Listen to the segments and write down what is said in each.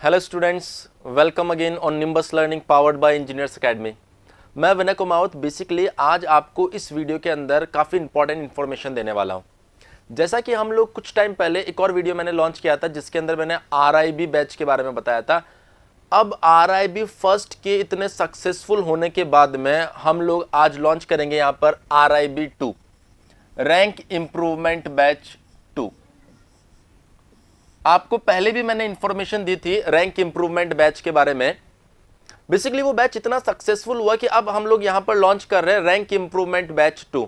Hello students, welcome again on nimbus learning powered by engineers academy. मैं विनय Kumawat basically आज आपको इस वीडियो के अंदर काफ़ी इंपॉर्टेंट इन्फॉर्मेशन देने वाला हूं। जैसा कि हम लोग कुछ टाइम पहले एक और वीडियो मैंने लॉन्च किया था जिसके अंदर मैंने आरआईबी बैच के बारे में बताया था। अब आरआईबी फर्स्ट के इतने सक्सेसफुल होने के बाद में हम लोग आज लॉन्च करेंगे यहाँ पर आरआईबी 2 रैंक इम्प्रूवमेंट बैच 2। आपको पहले भी मैंने इंफॉर्मेशन दी थी रैंक इंप्रूवमेंट बैच के बारे में। बेसिकली वो बैच इतना सक्सेसफुल हुआ कि अब हम लोग यहां पर लॉन्च कर रहे हैं रैंक इंप्रूवमेंट बैच 2।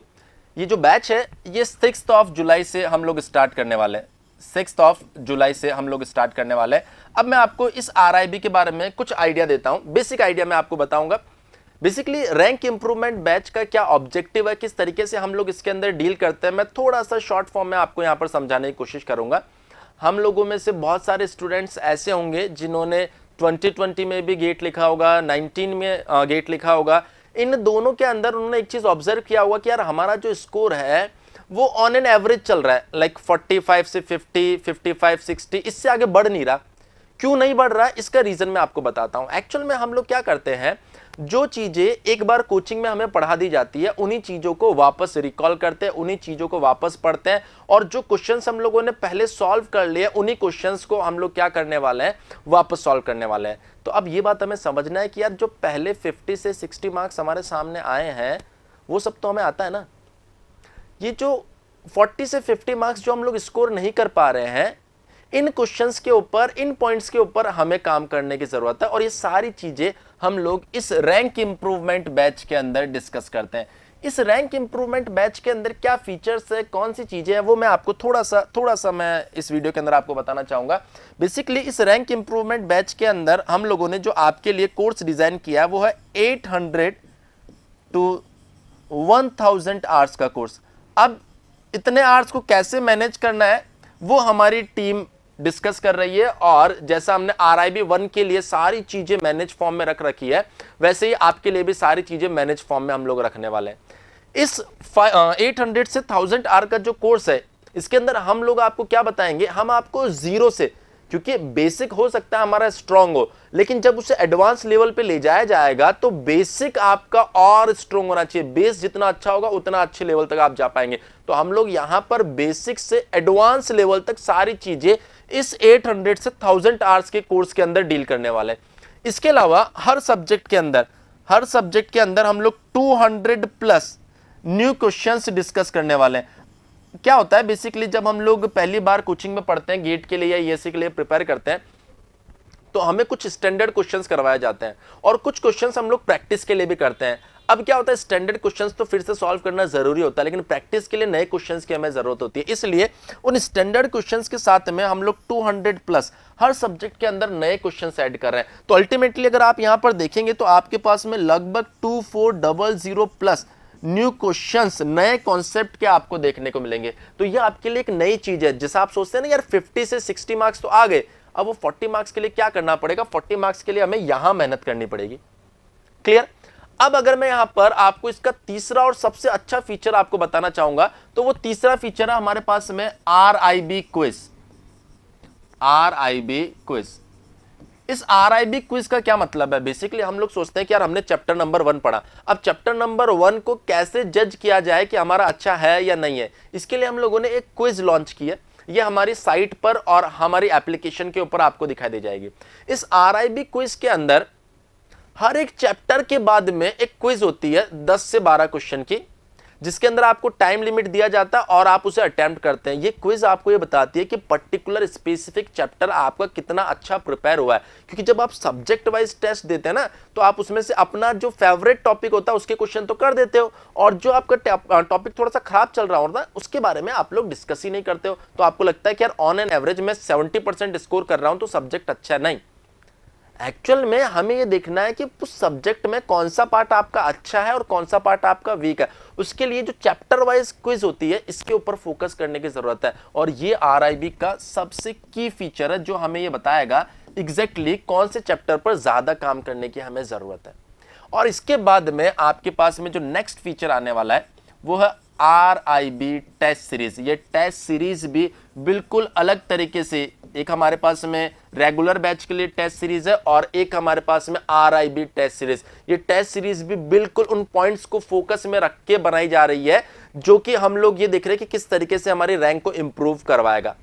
ये जो बैच है ये 6 जुलाई से हम लोग स्टार्ट करने वाले हैं। 6 जुलाई से हम लोग स्टार्ट करने वाले हैं। अब मैं आपको इस आरआईबी के बारे में कुछ आइडिया देता हूं, बेसिक आइडिया मैं आपको बताऊंगा। बेसिकली रैंक इंप्रूवमेंट बैच का क्या ऑब्जेक्टिव है, किस तरीके से हम लोग इसके अंदर डील करते हैं, मैं थोड़ा सा शॉर्ट फॉर्म में आपको यहां पर समझाने की कोशिश करूंगा। हम लोगों में से बहुत सारे स्टूडेंट्स ऐसे होंगे जिन्होंने 2020 में भी गेट लिखा होगा, 19 में गेट लिखा होगा। इन दोनों के अंदर उन्होंने एक चीज ऑब्जर्व किया होगा कि यार हमारा जो स्कोर है वो ऑन एन एवरेज चल रहा है, लाइक 45 से 50, 55, 60, इससे आगे बढ़ नहीं रहा। क्यों नहीं बढ़ रहा है, इसका रीजन मैं आपको बताता हूं। एक्चुअल में हम लोग क्या करते हैं, जो चीजें एक बार कोचिंग में हमें पढ़ा दी जाती है उन्हीं चीजों को वापस रिकॉल करते हैं, उन्हीं चीजों को वापस पढ़ते हैं, और जो क्वेश्चंस हम लोगों ने पहले सॉल्व कर लिए उन्हीं क्वेश्चंस को हम लोग क्या करने वाले हैं, वापस सॉल्व करने वाले हैं। तो अब ये बात हमें समझना है कि यार जो पहले 50 से 60 मार्क्स हमारे सामने आए हैं वो सब तो हमें आता है ना। ये जो 40 से 50 मार्क्स जो हम लोग स्कोर नहीं कर पा रहे हैं, इन क्वेश्चंस के ऊपर, इन पॉइंट्स के ऊपर हमें काम करने की जरूरत है। और ये सारी चीजें हम लोग इस रैंक इंप्रूवमेंट बैच के अंदर डिस्कस करते हैं। इस रैंक इंप्रूवमेंट बैच के अंदर क्या फीचर्स है, कौन सी चीजें हैं, वो मैं आपको थोड़ा सा मैं इस वीडियो के अंदर आपको बताना चाहूंगा। बेसिकली इस रैंक इंप्रूवमेंट बैच के अंदर हम लोगों ने जो आपके लिए कोर्स डिजाइन किया है वो है 800 to 1000 आवर्स का कोर्स। अब इतने आवर्स को कैसे मैनेज करना है वो हमारी टीम डिस्कस कर रही है, और जैसा हमने आरआईबी 1 के लिए सारी चीजें मैनेज फॉर्म में रख रखी है वैसे ही आपके लिए भी सारी चीजें मैनेज फॉर्म में हम लोग रखने वाले हैं। इस 800 से 1000 आवर का जो कोर्स है इसके अंदर हम लोग आपको क्या बताएंगे, हम आपको जीरो से, क्योंकि बेसिक हो सकता है हमारा स्ट्रांग हो, लेकिन जब उसे एडवांस लेवल पे ले जाया जाएगा तो बेसिक आपका और स्ट्रांग होना चाहिए। बेस जितना अच्छा होगा उतना अच्छे लेवल तक आप जा पाएंगे। तो हम लोग यहां पर बेसिक से एडवांस लेवल तक सारी चीजें इस 800 से 1000 आवर्स के कोर्स के अंदर डील करने वाले हैं। इसके अलावा हर सब्जेक्ट के अंदर हम लोग 200 प्लस न्यू क्वेश्चंस डिस्कस करने वाले हैं। क्या होता है बेसिकली, जब हम लोग पहली बार कोचिंग में पढ़ते हैं, गेट के लिए या ईएससी के लिए प्रिपेयर करते हैं, तो हमें कुछ स्टैंडर्ड क्वेश्चंस करवाए जाते हैं और कुछ क्वेश्चंस हम लोग प्रैक्टिस के लिए भी करते हैं। अब क्या होता है, स्टैंडर्ड क्वेश्चंस तो फिर से सॉल्व करना जरूरी होता है, लेकिन प्रैक्टिस के लिए नए क्वेश्चंस की हमें जरूरत होती है। इसलिए उन स्टैंडर्ड क्वेश्चंस के साथ में हम लोग 200 प्लस हर सब्जेक्ट के अंदर नए क्वेश्चंस ऐड कर रहे हैं। तो अल्टीमेटली अगर आप यहां पर देखेंगे तो आपके पास में लगभग 2400 प्लस न्यू क्वेश्चंस, नए कॉन्सेप्ट के आपको देखने को मिलेंगे। तो ये आपके लिए एक नई चीज है। जैसा आप सोचते हैं ना यार 50 से 60 मार्क्स तो आ गए, अब वो 40 मार्क्स के लिए क्या करना पड़ेगा, 40 मार्क्स के लिए हमें यहां मेहनत करनी पड़ेगी। क्लियर। अब अगर मैं यहां पर आपको इसका तीसरा और सबसे अच्छा फीचर आपको बताना चाहूंगा तो वो तीसरा फीचर है हमारे पास में आरआईबी क्विज। आरआईबी क्विज, इस आरआईबी क्विज का क्या मतलब है, बेसिकली हम लोग सोचते हैं कि यार हमने चैप्टर नंबर 1 पढ़ा, अब चैप्टर नंबर 1 को कैसे जज किया जाए कि हमारा अच्छा है या नहीं है, इसके लिए हम लोगों ने एक क्विज लॉन्च की है। ये हमारी साइट पर और हमारी एप्लीकेशन के ऊपर आपको दिखाई दे जाएगी। इस आरआईबी क्विज के अंदर हर एक चैप्टर के बाद में एक क्विज होती है 10 से 12 क्वेश्चन की, जिसके अंदर आपको टाइम लिमिट दिया जाता है और आप उसे अटेम्प्ट करते हैं। ये क्विज आपको ये बताती है कि पर्टिकुलर स्पेसिफिक चैप्टर आपका कितना अच्छा प्रिपेयर हुआ है, क्योंकि जब आप सब्जेक्ट वाइज टेस्ट देते हैं ना तो आप उसमें से अपना जो फेवरेट टॉपिक होता है उसके क्वेश्चन तो कर देते हो, और जो आपका टॉपिक थोड़ा सा खराब चल रहा होता है उसके बारे में आप लोग डिस्कस ही नहीं करते हो। तो आपको लगता है कि यार ऑन एन एवरेज मैं 70% स्कोर कर रहा हूं तो सब्जेक्ट अच्छा है। नहीं, एक्चुअल में हमें यह देखना है कि उस सब्जेक्ट में कौन सा पार्ट आपका अच्छा है और कौन सा पार्ट आपका वीक है। उसके लिए जो चैप्टर वाइज क्विज होती है इसके ऊपर फोकस करने की जरूरत है, और ये आरआईबी का सबसे की फीचर है जो हमें ये बताएगा एग्जैक्टली कौन से चैप्टर पर ज्यादा काम करने की हमें जरूरत है। और इसके बाद में आपके पास में जो नेक्स्ट फीचर आने वाला है वो है RIB टेस्ट सीरीज। ये टेस्ट सीरीज भी बिल्कुल अलग तरीके से, एक हमारे पास में रेगुलर बैच के लिए टेस्ट सीरीज है और एक हमारे पास में RIB टेस्ट सीरीज। ये टेस्ट सीरीज भी बिल्कुल उन पॉइंट्स को फोकस में रख के बनाई जा रही है जो कि हम लोग ये देख रहे हैं कि किस तरीके से हमारी रैंक को इंप्रूव करवाएगा।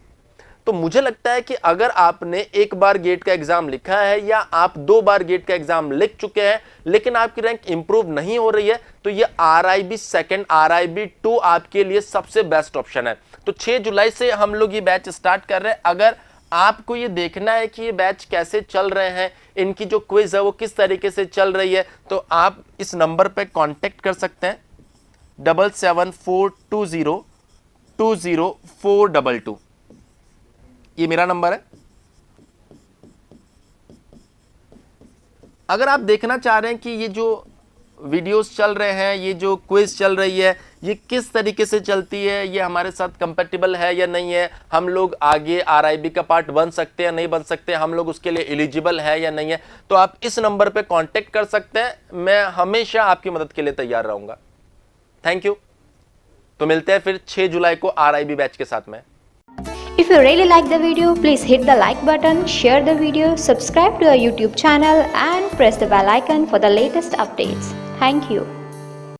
तो मुझे लगता है कि अगर आपने एक बार गेट का एग्जाम लिखा है या आप 2 बार गेट का एग्जाम लिख चुके हैं लेकिन आपकी रैंक इंप्रूव नहीं हो रही है, तो ये RIB सेकंड, RIB 2 आपके लिए सबसे बेस्ट ऑप्शन है। तो 6 जुलाई से हम लोग ये बैच स्टार्ट कर रहे हैं। अगर आपको ये देखना है कि ये बैच कैसे चल रहे हैं, इनकी जो क्विज है वो किस तरीके से चल रही है, तो आप इस नंबर पे कांटेक्ट कर सकते हैं 7742020422। ये मेरा नंबर है। अगर आप देखना चाह रहे हैं कि ये जो वीडियोस चल रहे हैं, ये जो क्विज चल रही है, ये किस तरीके से चलती है, ये हमारे साथ कंपैटिबल है या नहीं है, हम लोग आगे RIB का पार्ट बन सकते हैं नहीं बन सकते, हम लोग उसके लिए एलिजिबल है या नहीं है, तो आप इस नंबर पे कांटेक्ट कर सकते हैं। मैं हमेशा आपकी मदद के लिए तैयार रहूंगा। Thank you. तो मिलते हैं फिर 6 जुलाई को RIB बैच के साथ में। If you really like the video, please hit the like button, share the video, subscribe to our YouTube channel and press the bell icon for the latest updates. Thank you.